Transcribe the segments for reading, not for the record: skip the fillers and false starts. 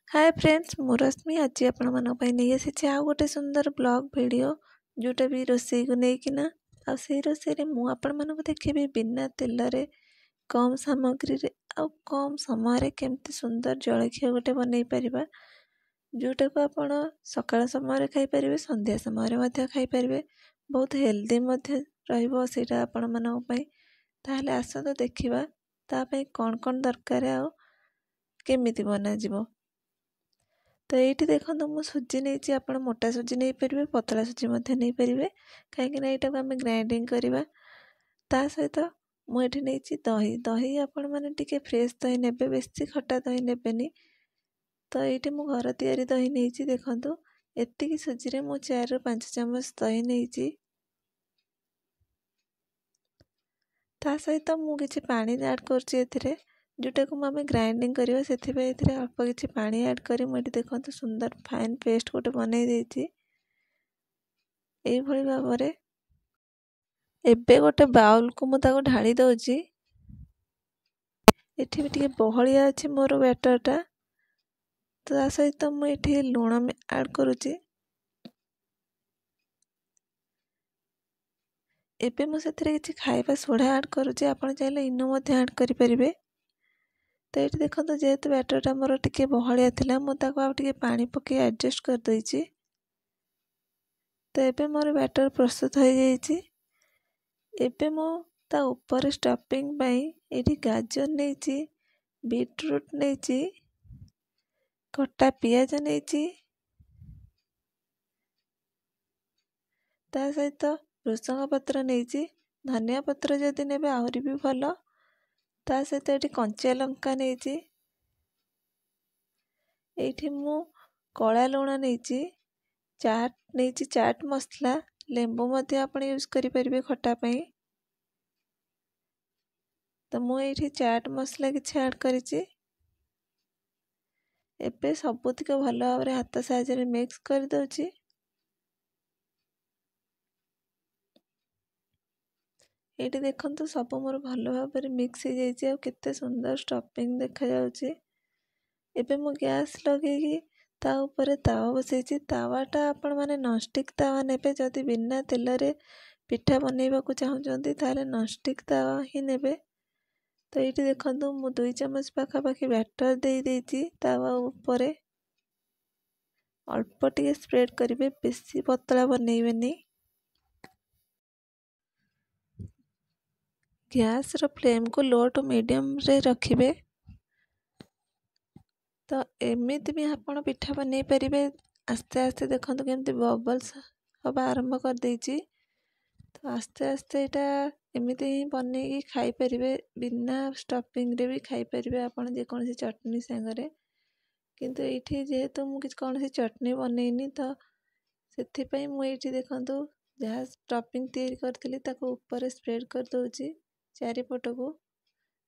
Hi friends मु रश्मि आज आपण नहीं आसी आउ गोटे सुंदर ब्लॉग वीडियो जोटा भी रोसई को लेकिना आ से रोसई मु आपण मानक देखेबी बिना तेल रे कम सामग्री रे आ कम समय केमती सुंदर जलखिया गोटे बनई परिबा जोटा को आपण सकाळ समय खाई परिबे संध्या समय मध्य खाई परिबे बहुत हेल्दी मध्य रहइबो सेटा आपण मानक पई ताहले आस तो देखिबा ता पई कोन कोन दरकार आ केमिति बना जिवो। तो ये देखो मु सुजी नहीं आप मोटा सुजी नहीं पारे पतला सुजी नहीं पारे कहीं यहाँ को आम ग्राइंडिंग करवा ता सहित मुझे नहीं दही दही आपण मैंने टिके फ्रेश दही ने बेसी खटा दही ने तो ये मु घर तैयारी दही नहीं देखु एतिकी सुजी मु 4 ରୁ 5 ଚାମଚ दही नहीं ता सहित मु किछि पानी ऐड कर जोटा को आम ग्राइंडिंग करवा से अल्प किसी पानी ऐड करी मुझे देखो सुंदर फाइन पेस्ट गोटे बनई देती भाव एबे गोटे बाउल को मुझे ढाली दौची एठी भी टिके बहलिया अच्छे मोर बैटरटा तो ता सहित मुझे लुण ऐड करुच्ची एबे मु किसी खाइबा सोडा ऐड करुच्ची आपण चाहे इनो ऐड करें तो ये देखो जेहेतु बैटरटा मोर टिके बहलिया थिला मुझे आउे पानी पके एडजस्ट कर देइछि तो एबे मोर बैटर प्रस्तुत हो जाइछि। एबे मो ता ऊपर स्टफिंग पाई एठी गाजर नहीं बीटरूट नहीं कटा पियाज नहीं ता सहित भृषंग पत्र नहीं धनिया पत्र जदि नेबे आहरी भी भल ता सहित ये कंचा लंका नहीं ये मु कला लुण नहीं चाट नहीं चाट मसला लेंबू मध्य आपण यूज करें खटा पाई तो मुझे चाट मसला किसी ऐड करिछि एबे सबुतिक भल भाव हाथ साहाय्य मिक्स कर दउछि ये देखो सब मोर भल भाव मिक्स हो जाइए केते सुंदर स्टफिंग देखा जाउछि। एबे मु गैस लगेगी ता ऊपर तावा बसैछि तावाटा आपण माने नॉनस्टिक तावा नेबे जदि बिना तेल रे पिठा बनैबा को चाहुचंती ताले नॉनस्टिक तावा ही नेबे तो ये देखो मु 2 चम्मच पाखापाखि बैटर दे देइछि तावा ऊपर अल्प टिके स्प्रेड करेंगे बेसी पतला बनैबेनी गैस रो फ्लेम को लो टू मीडियम रे रखिबे तो एमिति भी आपण पिठा बनै परिबे आस्ते आस्ते देखो केमती बबल्स हम आरंभ कर देइछि तो आस्ते आस्ते यहाँ एमती ही बनैकी खाई परिबे बिना स्टफिंग रे भी खाई परिबे आपण जे कोनसी चटनी संगरे किंतु एठी जेहेतु मु किछ कोनसी चटनी बनैनी तो सेथिपई मु एठी देखंतु जहाँ स्टफिंग तैयारी करथिली ताको ऊपर स्प्रेड कर दउछि चारिपट को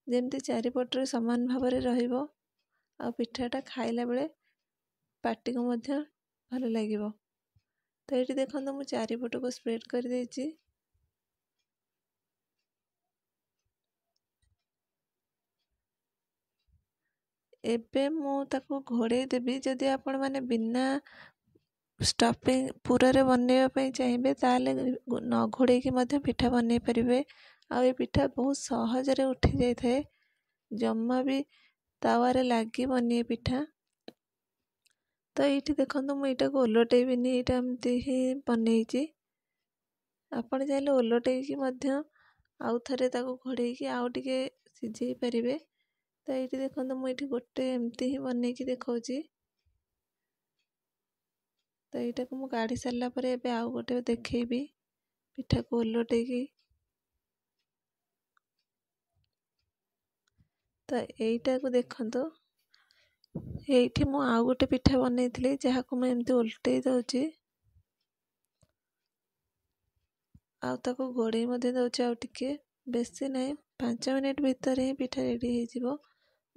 जेमती चारिपट समान भाव में रहिबो आ पिठाटा खाइला बेले पार्टी को मध्य भल लागिबो तो ये देखो मु चारिपट को स्प्रेड कर देइछि एबे मु ताको घोड़े देबी जदि आपण माने बिना स्टफिंग पूरा रे बनैबा पई चाहिए ताले न घोड़े की मध्य पिठा बनै परिबे आ ये पिठा बहुत सहज रे उठी जाय थाए जम्मा भी तावारे लागीबनी पिठा तो ये देखो मुझे यहाँ को ओलटेबिनी यहाँ एमती ही बनैछि आपण चाहिए ओलटेकी आउ थे घोड़े आउ टे सिझे पारे तो ये देखो मुझे गोटे एमती ही बनैकी देखौछि तो यहाँ को मुझे काढ़ी सारा पर एबे आउ गोटे देखेबी पिठा को ओलटेकी तो यहीटा को देखंतु ये मु आउ गोटे पिठा बनई जहाँ को मैं एमती ओल्टे दउछि आउ ताको घोड़े मध्य दउछि आउ टिके बेसी नहीं 5 मिनट भीतर ही पिठा रेडी हो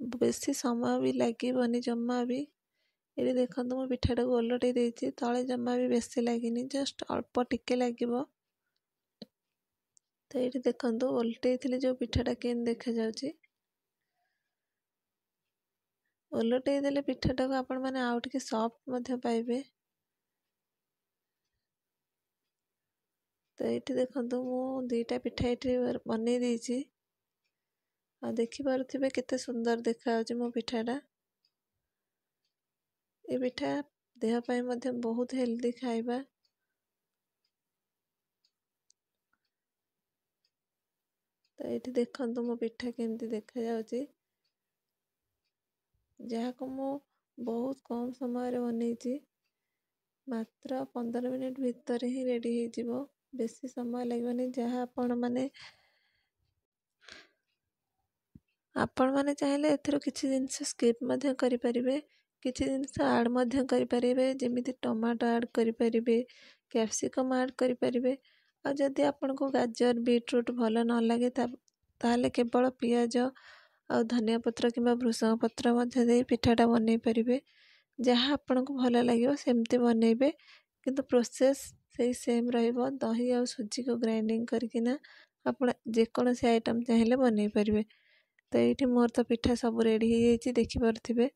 बेसी समय भी लगे जम्मा भी ये देखो मु पिठाटा को ओलटे देइछि तले जम्मा भी बेसी लगे जस्ट अल्प टिके लगे तो ये देखो ओल्टे जो पिठाटा केन देखा जाउछि ଓଲଟେଇ ଦେଲେ ପିଠାଟାକୁ ଆପଣମାନେ ଆଉ ଟିକେ ସଫ୍ଟ ମଧ୍ୟ ପାଇବେ। ତ ଏଇଠି ଦେଖନ୍ତୁ ମୁଁ 2ଟା ପିଠା ଏଇଠି ବନେଇ ଦେଇଛି, ଆଉ ଦେଖିପାରୁଥିବେ କେତେ ସୁନ୍ଦର ଦେଖାଯାଉଛି ମୋ ପିଠାଟା। ଏ ପିଠା ଦେହ ପାଇଁ ମଧ୍ୟ ବହୁତ ହେଲ୍ଦି ଖାଇବା। ତ ଏଇଠି ଦେଖନ୍ତୁ ମୋ ପିଠା କେମିତି ଦେଖାଯାଉଛି, ଯାହାକୁ ମୁଁ ବହୁତ କମ୍ ସମୟରେ ବନେଇଛି। ମାତ୍ର 15 ମିନିଟ୍ ଭିତରେ ହିଁ ରେଡ଼ି ହେଇଯିବ, ବେଶୀ ସମୟ ଲାଗିବନି। ଯାହା ଆପଣମାନେ ଚାହିଁଲେ ଏଥିରୁ କିଛି ଜିନିଷ ସ୍କିପ୍ ମଧ୍ୟ କରିପାରିବେ, କିଛି ଜିନିଷ ଆଡ଼୍ ମଧ୍ୟ କରିପାରିବେ, ଯେମିତି ଟମାଟୋ ଆଡ଼୍ କରିପାରିବେ, କ୍ୟାପ୍ସିକମ୍ ଆଡ଼୍ କରିପାରିବେ। ଆଉ ଯଦି ଆପଣଙ୍କୁ ଗାଜର ବିଟରୁଟ୍ ଭଲ ନ ଲାଗେ ତାହେଲେ କେବଳ ପିଆଜ ଆଉ ଧନିଆ ପତ୍ର କିମ୍ବା ଭୃଷଙ୍ଗ ପତ୍ର ମଧ୍ୟ ଦେଇ ପିଠାଟା ବନେଇ ପାରିବେ। ଯାହା ଆପଣଙ୍କୁ ଭଲ ଲାଗିବ ସେମିତି ବନେଇବେ, କିନ୍ତୁ ପ୍ରୋସେସ୍ ସେଇ ସେମ୍ ରହିବ। ଦହି ଆଉ ସୁଜିକୁ ଗ୍ରାଇଣ୍ଡିଙ୍ଗ କରିକିନା ଆପଣ ଯେକୌଣସି ଆଇଟମ୍ ଚାହିଁଲେ ବନେଇ ପାରିବେ। ତ ଏଇଠି ମୋର ତ ପିଠା ସବୁ ରେଡ଼ି ହେଇଯାଇଛି, ଦେଖିପାରୁଥିବେ।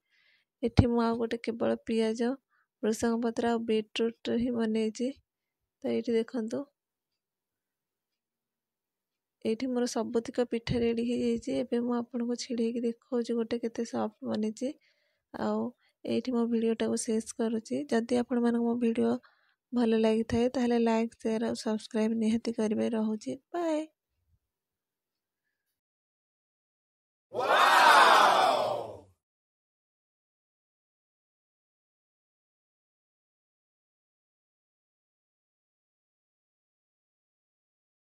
ଏଠି ମୁଁ ଆଉ ଗୋଟେ କେବଳ ପିଆଜ, ଭୃଷଙ୍ଗ ପତ୍ର ଆଉ ବିଟରୁଟ୍ ହିଁ ବନେଇଛି। ତ ଏଇଠି ଦେଖନ୍ତୁ, ଏଇଠି ମୋର ସବୁତିକ ପିଠା ରେଡ଼ି ହେଇଯାଇଛି। ଏବେ ମୁଁ ଆପଣଙ୍କୁ ଛିଡ଼େଇକି ଦେଖାଉଛି ଗୋଟେ କେତେ ସଫ୍ଟ ବନିଛି। ଆଉ ଏଇଠି ମୋ ଭିଡ଼ିଓଟାକୁ ଶେଷ କରୁଛି। ଯଦି ଆପଣମାନଙ୍କୁ ମୋ ଭିଡ଼ିଓ ଭଲ ଲାଗିଥାଏ ତାହେଲେ ଲାଇକ୍, ସେୟାର ଆଉ ସବସ୍କ୍ରାଇବ୍ ନିହାତି କରିବେ। ରହୁଛି, ବାଏ।